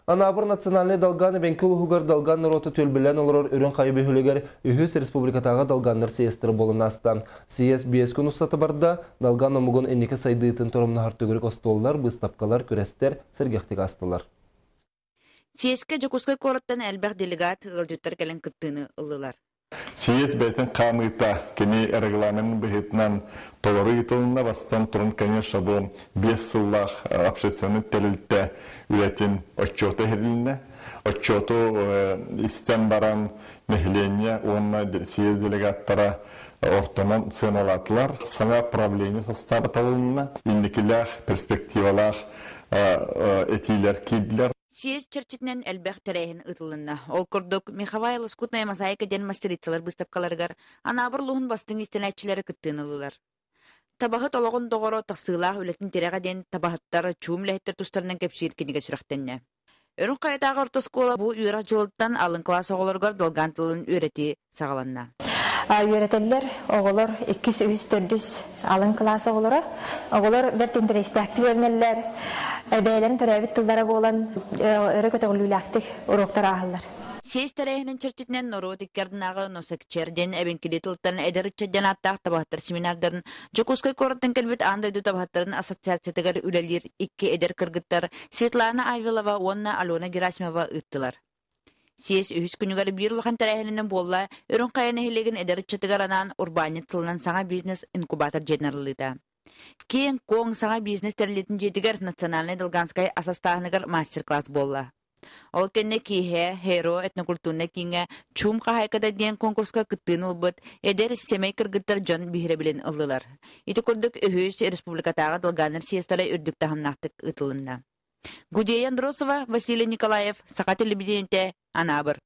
Анабыр национальный долганы бенкул хугар долган роты төлбілен олар өрін қайыбы хүлегер Үхіс республикатаға долганнар сейестірі болын астан. Сейес бес күн ұстаты барда долган омуғын энеке сайдыйтын тұрымны хартөгірік остоллар, бұстапқалар, күрестер, сергектік астылар. Сейеске жокускай короттан әлбәқ делегат ғылжыттар кәлін күттіні ұлылар. Сиес бәйтін қамыйта кене регламентін бәйтінен толары етіліне бастан тұрын, конечно, бұл 5 сыллақ общественный тәлілті үләтін отчеты херліне. Отчету істен баран нәхілене, онына сиес делегаттара ортынан сыналатылар. Саңа правление составы талынына, инлекілер, перспективалар, этилер, кидлер. Сиес чырчытнен әлбәқ тәрәйін ұтылынна. Ол күрдік Михавайлы скутная мозаика ден мастерицалар бұстапқаларғар, анабыр луғын бастың истенәтчілері күттін ұлылар. Табағыт олығын доғыры тақсылақ үлетін тереға ден табағыттары чуым ләхеттер тұстарынан кәпсейір кенеге сүрақтенне. Өрін қайдағы ортоскола бұл үйрақ жылыттан алын класс оғылырғар долған тылын өреті сағаланна. Үйретелер оғылыр 200-300 алын класс оғылыры. Оғылыр бір тендерестәкті өрнелер, бәйлерін түрәбіт тылдары болан өрі көтіғіліләктік ұроқтар ағылар. Сиес тәрәйінің чырчытнен нұру диккердінағы носакчерден әбенкелі тылттан әдірітчәден аттақ табақтар семинардарын, Жокускай короттың кәлбет андайды табақтарын ассоциациятығар үлелер 2 әдір кіргіттар Светлана Авилова, Онна Алена Герасимова ұттылар. Сиес үхіс күнігер бір ұлған тәрәйінің болла, өрін қайаны хелеген әдірітчәдігар анан урбанет тылынан саңа бизнес инкубатор женералыда. Кейін коң саңа бизнес тәрелетін жетігер национальный долганскай асастағынығар мастер-класс болла. Ол кенне кихе, херо, этнокультурна кинге, чум қағайкада ден конкурска күттін ұлбыт, әдер семей кіргіттар жон бихіре білен ұлылар. Иті күрдік үхіс республикатаға долганыр сиестары үрдік тахымнақтық ұтылында. Гудея Андросова, Василий Николаев, Сақа телевидениеде, Анабыр.